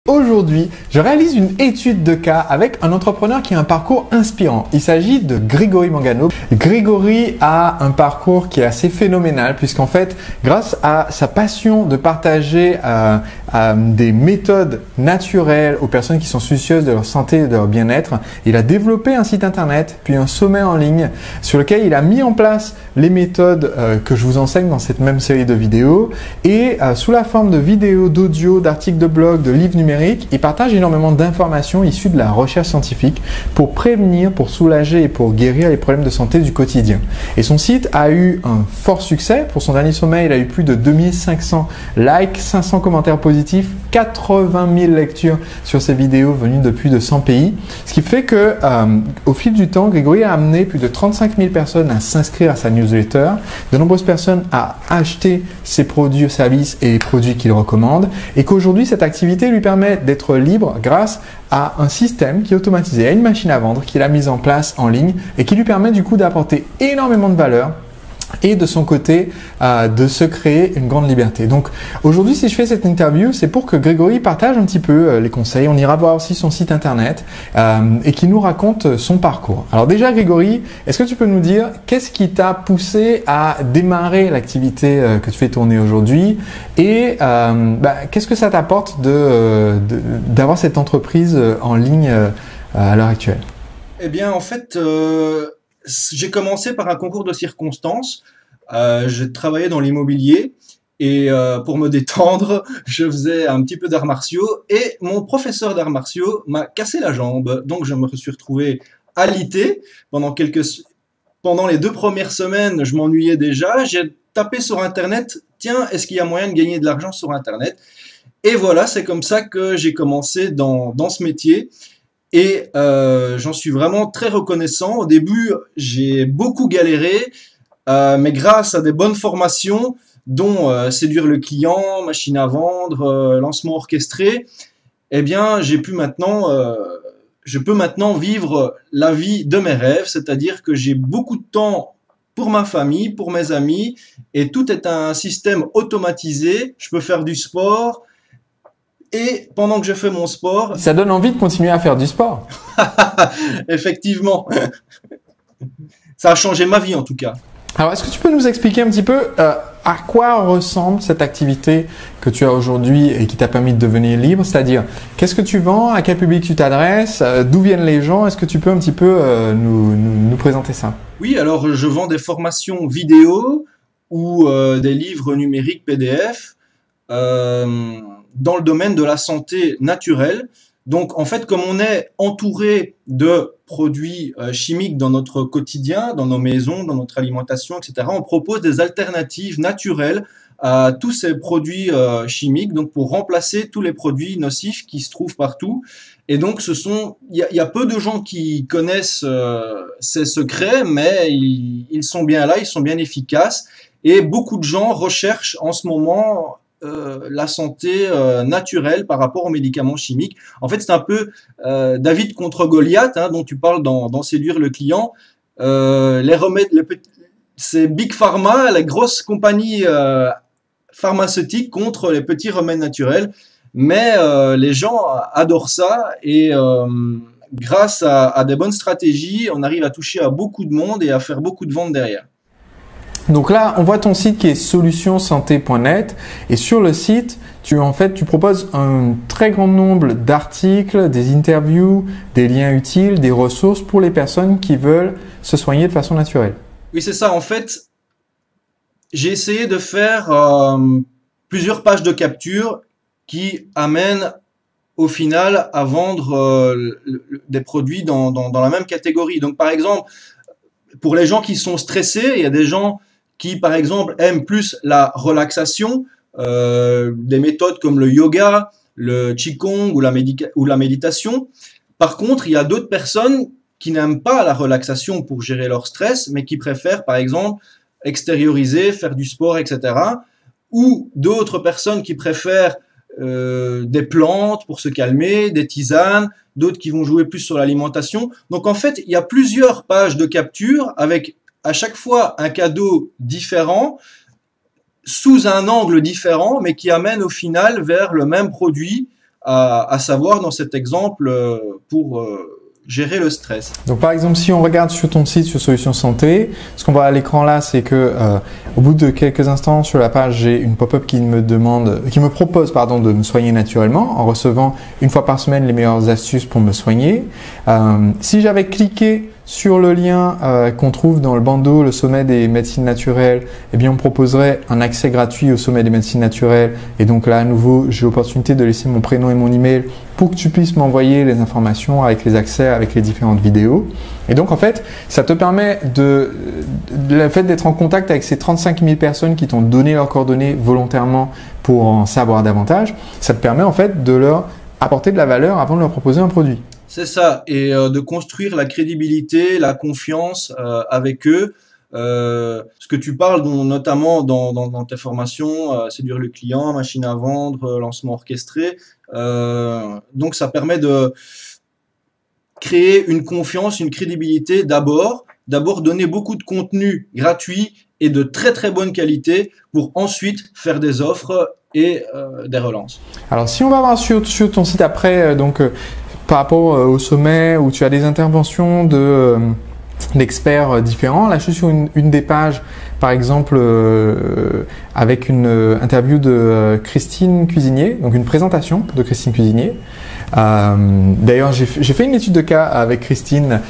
Aujourd'hui, je réalise une étude de cas avec un entrepreneur qui a un parcours inspirant. Il s'agit de Grégory Mangano. Grégory a un parcours qui est assez phénoménal puisqu'en fait, grâce à sa passion de partager des méthodes naturelles aux personnes qui sont soucieuses de leur santé et de leur bien-être, il a développé un site internet puis un sommet en ligne sur lequel il a mis en place les méthodes que je vous enseigne dans cette même série de vidéos et sous la forme de vidéos, d'audio, d'articles de blog, de livres numériques. Il partage énormément d'informations issues de la recherche scientifique pour prévenir, pour soulager et pour guérir les problèmes de santé du quotidien. Et son site a eu un fort succès. Pour son dernier sommet, il a eu plus de 2500 likes, 500 commentaires positifs, 80 000 lectures sur ses vidéos venues de plus de 100 pays. Ce qui fait que, au fil du temps, Grégory a amené plus de 35 000 personnes à s'inscrire à sa newsletter, de nombreuses personnes à acheter ses produits, services et les produits qu'il recommande, et qu'aujourd'hui, cette activité lui permet d'être libre grâce à un système qui est automatisé, à une machine à vendre qu'il a mise en place en ligne et qui lui permet du coup d'apporter énormément de valeur et de son côté de se créer une grande liberté. Donc aujourd'hui, si je fais cette interview, c'est pour que Grégory partage un petit peu les conseils. On ira voir aussi son site internet et qu'il nous raconte son parcours. Alors déjà Grégory, est-ce que tu peux nous dire qu'est-ce qui t'a poussé à démarrer l'activité que tu fais tourner aujourd'hui et qu'est-ce que ça t'apporte d'avoir cette entreprise en ligne à l'heure actuelle? Eh bien, en fait, j'ai commencé par un concours de circonstances. J'ai travaillé dans l'immobilier et pour me détendre, je faisais un petit peu d'arts martiaux et mon professeur d'arts martiaux m'a cassé la jambe. Donc, je me suis retrouvé alité pendant les 2 premières semaines. Je m'ennuyais déjà. J'ai tapé sur Internet. Tiens, est-ce qu'il y a moyen de gagner de l'argent sur Internet? Et voilà, c'est comme ça que j'ai commencé dans ce métier. Et j'en suis vraiment très reconnaissant. Au début, j'ai beaucoup galéré, mais grâce à des bonnes formations, dont séduire le client, machine à vendre, lancement orchestré, eh bien, je peux maintenant vivre la vie de mes rêves, c'est-à-dire que j'ai beaucoup de temps pour ma famille, pour mes amis, et tout est un système automatisé. Je peux faire du sport. Et pendant que je fais mon sport, Ça donne envie de continuer à faire du sport. effectivement, ça a changé ma vie en tout cas. Alors, est-ce que tu peux nous expliquer un petit peu à quoi ressemble cette activité que tu as aujourd'hui et qui t'a permis de devenir libre? C'est-à-dire, qu'est-ce que tu vends? À quel public tu t'adresses? D'où viennent les gens? Est-ce que tu peux un petit peu nous présenter ça? Oui, alors je vends des formations vidéo ou des livres numériques PDF euh, dans le domaine de la santé naturelle. Donc en fait, comme on est entouré de produits chimiques dans notre quotidien, dans nos maisons, dans notre alimentation, etc., on propose des alternatives naturelles à tous ces produits chimiques, donc pour remplacer tous les produits nocifs qui se trouvent partout. Et donc il y a peu de gens qui connaissent ces secrets, mais ils sont bien là, ils sont bien efficaces. Et beaucoup de gens recherchent en ce moment la santé naturelle par rapport aux médicaments chimiques. En fait, c'est un peu David contre Goliath, hein, dont tu parles dans Séduire le client. Les remèdes, c'est Big Pharma, la grosse compagnie pharmaceutique contre les petits remèdes naturels. Mais les gens adorent ça et grâce à des bonnes stratégies, on arrive à toucher à beaucoup de monde et à faire beaucoup de ventes derrière. Donc là, on voit ton site qui est solutionsanté.net et sur le site, tu proposes un très grand nombre d'articles, des interviews, des liens utiles, des ressources pour les personnes qui veulent se soigner de façon naturelle. Oui, c'est ça. En fait, j'ai essayé de faire plusieurs pages de capture qui amènent au final à vendre des produits dans la même catégorie. Donc, par exemple, pour les gens qui sont stressés, il y a des gens qui, par exemple, aiment plus la relaxation, des méthodes comme le yoga, le qigong ou la méditation. Par contre, il y a d'autres personnes qui n'aiment pas la relaxation pour gérer leur stress, mais qui préfèrent, par exemple, extérioriser, faire du sport, etc. Ou d'autres personnes qui préfèrent des plantes pour se calmer, des tisanes, d'autres qui vont jouer plus sur l'alimentation. Donc en fait, il y a plusieurs pages de capture avec à chaque fois un cadeau différent, sous un angle différent, mais qui amène au final vers le même produit à savoir dans cet exemple pour gérer le stress. Donc par exemple, si on regarde sur ton site sur Solutions Santé, ce qu'on voit à l'écran là, c'est que au bout de quelques instants sur la page, j'ai une pop-up qui me propose de me soigner naturellement en recevant une fois par semaine les meilleures astuces pour me soigner. Si j'avais cliqué sur le lien qu'on trouve dans le bandeau, le sommet des médecines naturelles, eh bien on me proposerait un accès gratuit au sommet des médecines naturelles. Et donc là, à nouveau, j'ai l'opportunité de laisser mon prénom et mon email pour que tu puisses m'envoyer les informations avec les accès, avec les différentes vidéos. Et donc en fait, ça te permet le fait d'être en contact avec ces 35 000 personnes qui t'ont donné leurs coordonnées volontairement pour en savoir davantage. Ça te permet en fait de leur apporter de la valeur avant de leur proposer un produit. C'est ça, et de construire la crédibilité, la confiance avec eux. Ce que tu parles notamment dans tes formations, séduire le client, machine à vendre, lancement orchestré. Donc ça permet de créer une confiance, une crédibilité d'abord donner beaucoup de contenu gratuit et de très très bonne qualité pour ensuite faire des offres et des relances. Alors si on va voir sur ton site après, par rapport au sommet où tu as des interventions d'experts différents. Là, je suis sur une des pages, par exemple, avec une interview de Christine Cuisinier, donc une présentation de Christine Cuisinier. D'ailleurs, j'ai fait une étude de cas avec Christine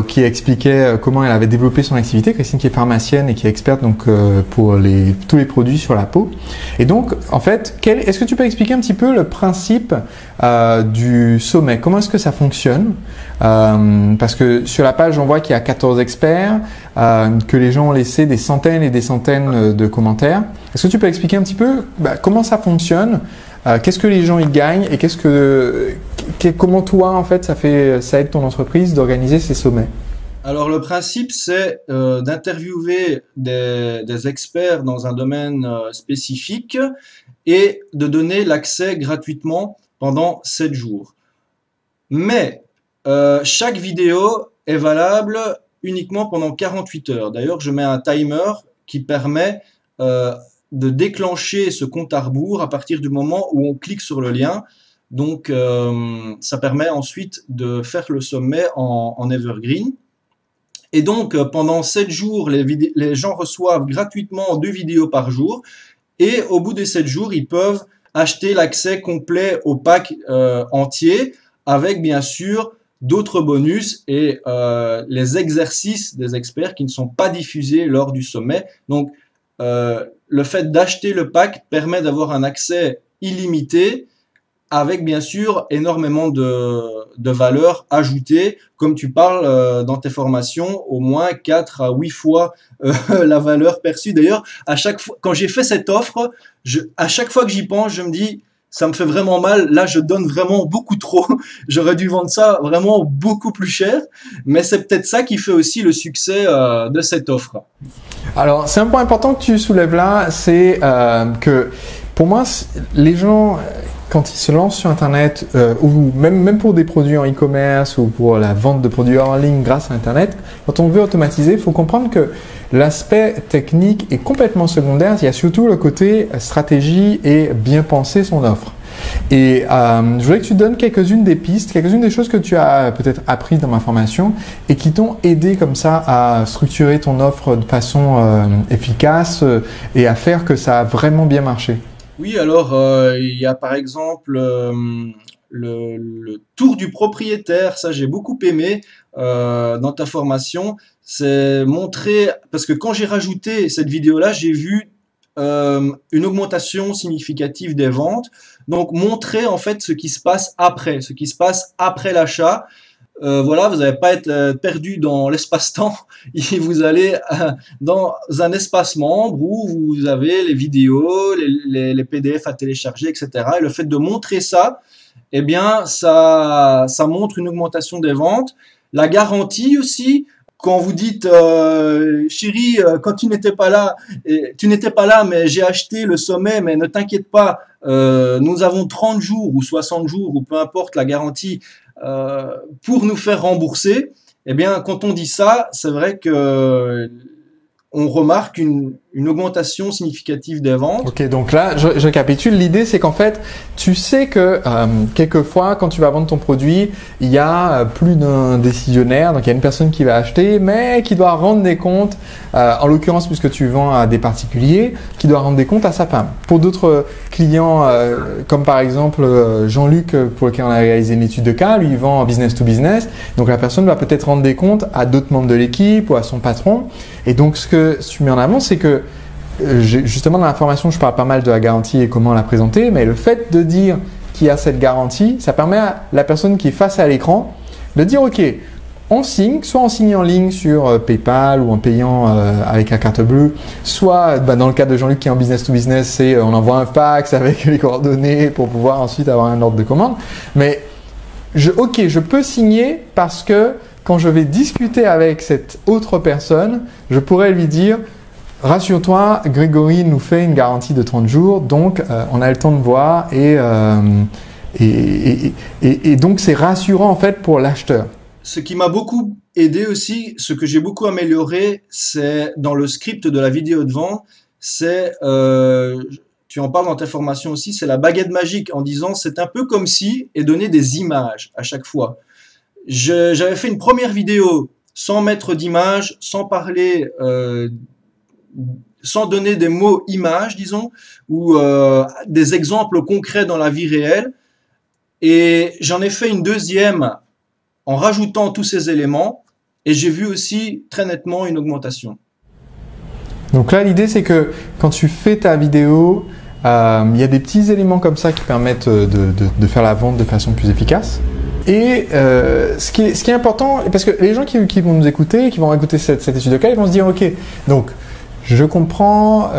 qui expliquait comment elle avait développé son activité. Christine qui est pharmacienne et qui est experte pour tous les produits sur la peau. Et donc, en fait, est-ce que tu peux expliquer un petit peu le principe du sommet? Comment est-ce que ça fonctionne? Parce que sur la page, on voit qu'il y a 14 experts, que les gens ont laissé des centaines et des centaines de commentaires. Est-ce que tu peux expliquer un petit peu comment ça fonctionne? Qu'est-ce que les gens y gagnent et comment toi en fait ça aide ton entreprise d'organiser ces sommets? Alors le principe c'est d'interviewer des experts dans un domaine spécifique et de donner l'accès gratuitement pendant 7 jours. Mais chaque vidéo est valable uniquement pendant 48 heures. D'ailleurs, je mets un timer qui permet de déclencher ce compte à rebours à partir du moment où on clique sur le lien. Donc, ça permet ensuite de faire le sommet en evergreen. Et donc, pendant 7 jours, les gens reçoivent gratuitement 2 vidéos par jour. Et au bout des 7 jours, ils peuvent acheter l'accès complet au pack entier avec, bien sûr, d'autres bonus et les exercices des experts qui ne sont pas diffusés lors du sommet. Donc, le fait d'acheter le pack permet d'avoir un accès illimité avec bien sûr énormément de valeur ajoutée. Comme tu parles dans tes formations, au moins 4 à 8 fois la valeur perçue. D'ailleurs, à chaque fois, quand j'ai fait cette offre, à chaque fois que j'y pense, je me dis, ça me fait vraiment mal. Là, je donne vraiment beaucoup trop. J'aurais dû vendre ça vraiment beaucoup plus cher. Mais c'est peut-être ça qui fait aussi le succès de cette offre. Alors, c'est un point important que tu soulèves là, c'est que pour moi, les gens, quand ils se lancent sur Internet, ou même pour des produits en e-commerce ou pour la vente de produits en ligne grâce à Internet, quand on veut automatiser, il faut comprendre que l'aspect technique est complètement secondaire. Il y a surtout le côté stratégie et bien penser son offre. Et je voudrais que tu donnes quelques-unes des pistes, quelques-unes des choses que tu as peut-être apprises dans ma formation et qui t'ont aidé comme ça à structurer ton offre de façon efficace et à faire que ça a vraiment bien marché. Oui, alors il y a par exemple le tour du propriétaire, ça j'ai beaucoup aimé dans ta formation. C'est montrer, parce que quand j'ai rajouté cette vidéo-là, j'ai vu une augmentation significative des ventes. Donc montrer en fait ce qui se passe après l'achat. Voilà, vous n'allez pas être perdu dans l'espace-temps. Vous allez dans un espace membre où vous avez les vidéos, les PDF à télécharger, etc. Et le fait de montrer ça, eh bien, ça montre une augmentation des ventes. La garantie aussi, quand vous dites chérie, quand tu n'étais pas là, mais j'ai acheté le sommet, mais ne t'inquiète pas, nous avons 30 jours ou 60 jours ou peu importe la garantie pour nous faire rembourser. Eh bien, quand on dit ça, c'est vrai que on remarque une augmentation significative des ventes. Ok, donc là, je récapitule. L'idée, c'est qu'en fait, tu sais que quelquefois, quand tu vas vendre ton produit, il y a plus d'un décisionnaire, donc il y a une personne qui va acheter, mais qui doit rendre des comptes, en l'occurrence, puisque tu vends à des particuliers, qui doit rendre des comptes à sa femme. Pour d'autres clients, comme par exemple Jean-Luc, pour lequel on a réalisé une étude de cas, lui, il vend en business to business, donc la personne va peut-être rendre des comptes à d'autres membres de l'équipe ou à son patron. Et donc, ce que tu mets en avant, c'est que justement dans la formation, je parle pas mal de la garantie et comment la présenter, mais le fait de dire qu'il y a cette garantie, ça permet à la personne qui est face à l'écran de dire ok, on signe, soit on signe en ligne sur PayPal ou en payant avec la carte bleue, soit dans le cas de Jean-Luc qui est en business to business, c'est on envoie un fax avec les coordonnées pour pouvoir ensuite avoir un ordre de commande. Mais je peux signer parce que quand je vais discuter avec cette autre personne, je pourrais lui dire rassure-toi, Grégory nous fait une garantie de 30 jours, donc on a le temps de voir et donc c'est rassurant en fait pour l'acheteur. Ce qui m'a beaucoup aidé aussi, ce que j'ai beaucoup amélioré, c'est dans le script de la vidéo de vente, c'est, tu en parles dans ta formation aussi, c'est la baguette magique en disant c'est un peu comme si et donner des images à chaque fois. J'avais fait une première vidéo sans mettre d'image, sans parler, sans donner des mots images, disons, ou des exemples concrets dans la vie réelle. Et j'en ai fait une deuxième en rajoutant tous ces éléments, et j'ai vu aussi très nettement une augmentation. Donc là, l'idée, c'est que quand tu fais ta vidéo, il y a des petits éléments comme ça qui permettent de faire la vente de façon plus efficace. Et ce qui est important, parce que les gens qui vont nous écouter, qui vont écouter cette étude de cas, ils vont se dire, ok, donc je comprends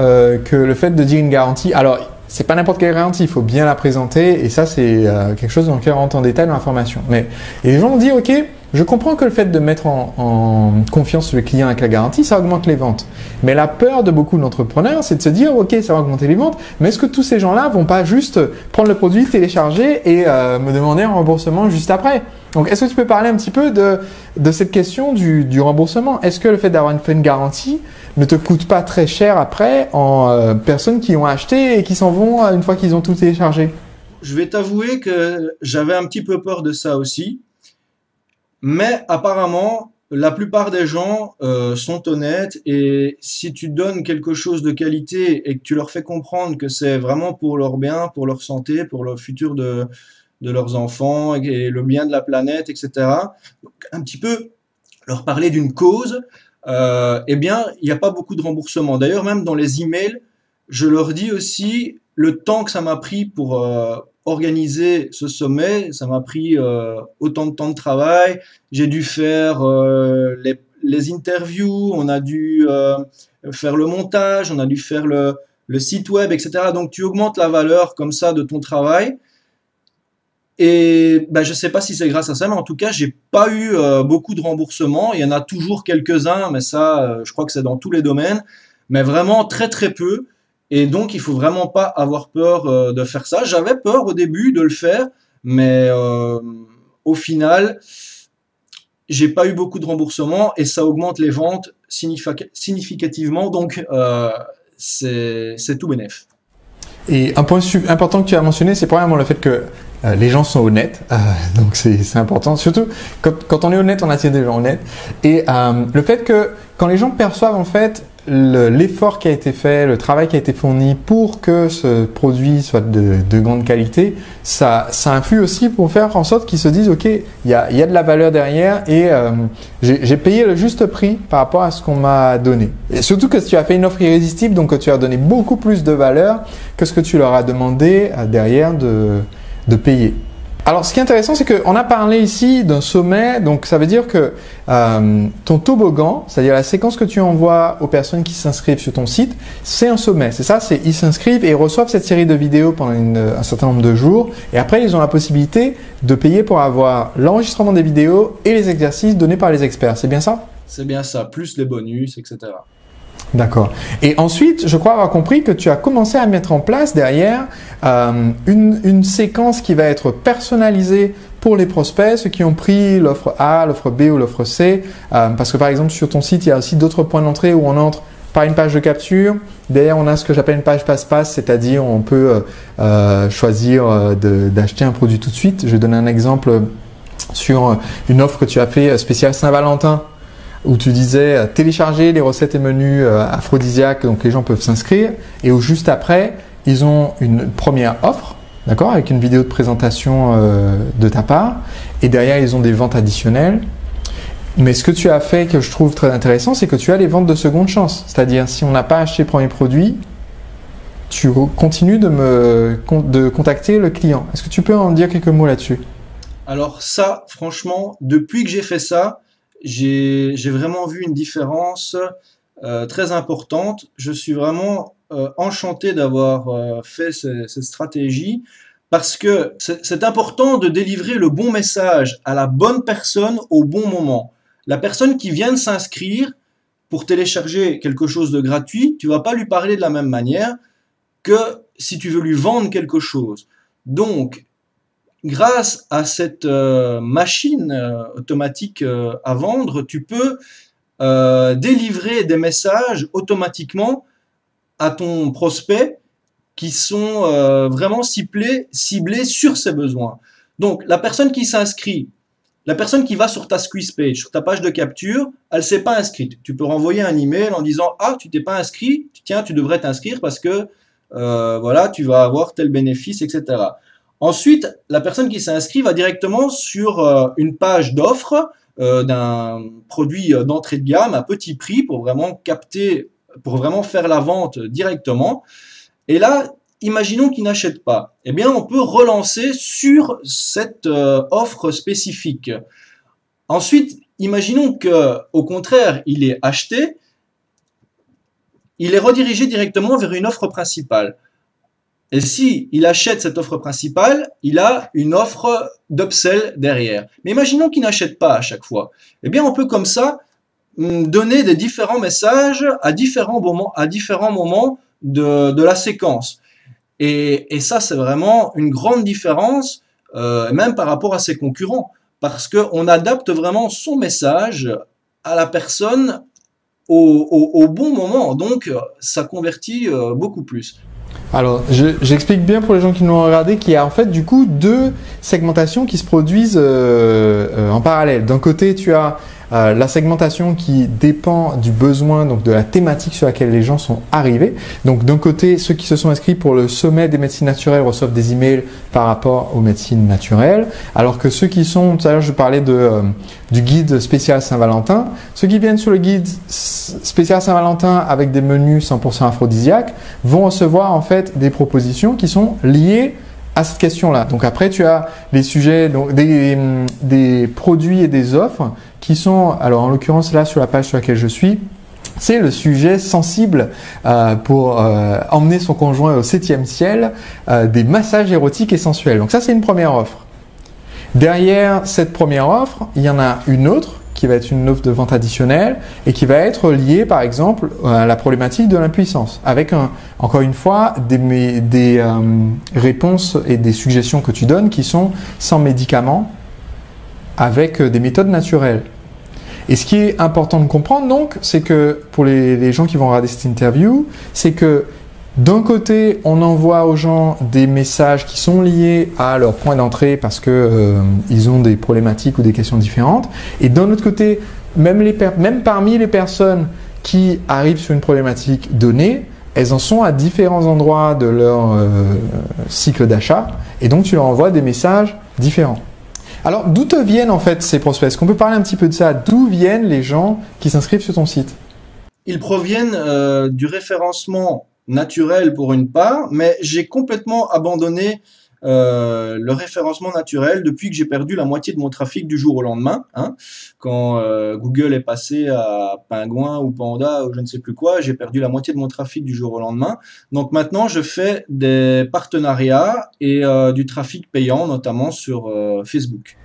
que le fait de dire une garantie, alors c'est pas n'importe quelle garantie, il faut bien la présenter, et ça c'est quelque chose dans lequel on rentre en détail dans la formation. Mais et les gens vont dire, ok, je comprends que le fait de mettre en confiance le client avec la garantie, ça augmente les ventes. Mais la peur de beaucoup d'entrepreneurs, c'est de se dire, ok, ça va augmenter les ventes, mais est-ce que tous ces gens-là vont pas juste prendre le produit, télécharger et me demander un remboursement juste après? Donc, est-ce que tu peux parler un petit peu de cette question du remboursement? Est-ce que le fait d'avoir fait une garantie ne te coûte pas très cher après en personnes qui ont acheté et qui s'en vont une fois qu'ils ont tout téléchargé? Je vais t'avouer que j'avais un petit peu peur de ça aussi. Mais apparemment, la plupart des gens sont honnêtes, et si tu donnes quelque chose de qualité et que tu leur fais comprendre que c'est vraiment pour leur bien, pour leur santé, pour le futur de leurs enfants et le bien de la planète, etc., donc, un petit peu leur parler d'une cause, eh bien, il n'y a pas beaucoup de remboursement. D'ailleurs, même dans les emails, je leur dis aussi le temps que ça m'a pris pour organiser ce sommet. Ça m'a pris autant de temps de travail. J'ai dû faire les interviews, on a dû faire le montage, on a dû faire le site web, etc. Donc tu augmentes la valeur comme ça de ton travail. Et ben, je sais pas si c'est grâce à ça, mais en tout cas, j'ai pas eu beaucoup de remboursements. Il y en a toujours quelques-uns, mais ça, je crois que c'est dans tous les domaines, mais vraiment très très peu. Et donc, il faut vraiment pas avoir peur de faire ça. J'avais peur au début de le faire, mais au final, j'ai pas eu beaucoup de remboursements et ça augmente les ventes significativement. Donc, c'est tout bénef. Et un point important que tu as mentionné, c'est probablement le fait que les gens sont honnêtes. Donc c'est important. Surtout quand on est honnête, on attire des gens honnêtes. Et le fait que quand les gens perçoivent en fait l'effort qui a été fait, le travail qui a été fourni pour que ce produit soit de grande qualité, ça influe aussi pour faire en sorte qu'ils se disent ok, il y a de la valeur derrière et j'ai payé le juste prix par rapport à ce qu'on m'a donné. Et surtout que tu as fait une offre irrésistible, donc que tu as donné beaucoup plus de valeur que ce que tu leur as demandé derrière de payer. Alors, ce qui est intéressant, c'est qu'on a parlé ici d'un sommet, donc ça veut dire que ton toboggan, c'est-à-dire la séquence que tu envoies aux personnes qui s'inscrivent sur ton site, c'est un sommet. C'est ça, ils s'inscrivent et ils reçoivent cette série de vidéos pendant un certain nombre de jours. Et après, ils ont la possibilité de payer pour avoir l'enregistrement des vidéos et les exercices donnés par les experts. C'est bien ça? C'est bien ça, plus les bonus, etc. D'accord. Et ensuite, je crois avoir compris que tu as commencé à mettre en place derrière une séquence qui va être personnalisée pour les prospects, ceux qui ont pris l'offre A, l'offre B ou l'offre C. Parce que par exemple, sur ton site, il y a aussi d'autres points d'entrée où on entre par une page de capture. Derrière, on a ce que j'appelle une page passe-passe, c'est-à-dire on peut choisir d'acheter un produit tout de suite. Je vais donner un exemple sur une offre que tu as fait spéciale Saint-Valentin, où tu disais télécharger les recettes et menus aphrodisiaques, donc les gens peuvent s'inscrire, et où juste après, ils ont une première offre, d'accord, avec une vidéo de présentation de ta part, et derrière, ils ont des ventes additionnelles. Mais ce que tu as fait, que je trouve très intéressant, c'est que tu as les ventes de seconde chance. C'est-à-dire, si on n'a pas acheté le premier produit, tu continues de contacter le client. Est-ce que tu peux en dire quelques mots là-dessus? Alors ça, franchement, depuis que j'ai fait ça, j'ai vraiment vu une différence très importante. Je suis vraiment enchanté d'avoir fait cette stratégie parce que c'est important de délivrer le bon message à la bonne personne au bon moment. La personne qui vient de s'inscrire pour télécharger quelque chose de gratuit, tu vas pas lui parler de la même manière que si tu veux lui vendre quelque chose. Donc, grâce à cette machine automatique à vendre, tu peux délivrer des messages automatiquement à ton prospect qui sont vraiment ciblés sur ses besoins. Donc, la personne qui s'inscrit, la personne qui va sur ta squeeze page, sur ta page de capture, elle s'est pas inscrite. Tu peux renvoyer un email en disant ah tu t'es pas inscrit, tiens tu devrais t'inscrire parce que voilà tu vas avoir tel bénéfice, etc. Ensuite, la personne qui s'est inscrite va directement sur une page d'offre d'un produit d'entrée de gamme à petit prix pour vraiment capter, pour vraiment faire la vente directement. Et là, imaginons qu'il n'achète pas. Eh bien, on peut relancer sur cette offre spécifique. Ensuite, imaginons que, au contraire, il est acheté, il est redirigé directement vers une offre principale. Et si il achète cette offre principale, il a une offre d'upsell derrière. Mais imaginons qu'il n'achète pas à chaque fois. Eh bien, on peut comme ça donner des différents messages à différents moments de la séquence. Et ça, c'est vraiment une grande différence, même par rapport à ses concurrents, parce qu'on adapte vraiment son message à la personne au bon moment. Donc, ça convertit beaucoup plus. Alors, j'explique bien pour les gens qui nous ont regardé qu'il y a en fait du coup deux segmentations qui se produisent en parallèle. D'un côté, tu as la segmentation qui dépend du besoin, donc de la thématique sur laquelle les gens sont arrivés. Donc d'un côté, ceux qui se sont inscrits pour le sommet des médecines naturelles reçoivent des emails par rapport aux médecines naturelles, alors que ceux qui sont, tout à l'heure je parlais du guide spécial Saint-Valentin, ceux qui viennent sur le guide spécial Saint-Valentin avec des menus 100% aphrodisiaques vont recevoir en fait des propositions qui sont liées à cette question-là. Donc après, tu as les sujets, donc des produits et des offres qui sont, alors en l'occurrence là sur la page sur laquelle je suis, c'est le sujet sensible pour emmener son conjoint au 7e ciel, des massages érotiques et sensuels. Donc ça, c'est une première offre. Derrière cette première offre, il y en a une autre qui va être une offre de vente additionnelle et qui va être liée par exemple à la problématique de l'impuissance avec encore une fois des réponses et des suggestions que tu donnes qui sont sans médicaments avec des méthodes naturelles. Et ce qui est important de comprendre donc, c'est que pour les gens qui vont regarder cette interview, c'est que d'un côté, on envoie aux gens des messages qui sont liés à leur point d'entrée parce que ils ont des problématiques ou des questions différentes. Et d'un autre côté, même parmi les personnes qui arrivent sur une problématique donnée, elles en sont à différents endroits de leur cycle d'achat. Et donc, tu leur envoies des messages différents. Alors, d'où te viennent en fait ces prospects? Est-ce qu'on peut parler un petit peu de ça? D'où viennent les gens qui s'inscrivent sur ton site? Ils proviennent du référencement naturel pour une part, mais j'ai complètement abandonné le référencement naturel depuis que j'ai perdu la moitié de mon trafic du jour au lendemain. Hein. Quand Google est passé à Pingouin ou Panda ou je ne sais plus quoi, j'ai perdu la moitié de mon trafic du jour au lendemain. Donc maintenant, je fais des partenariats et du trafic payant, notamment sur Facebook.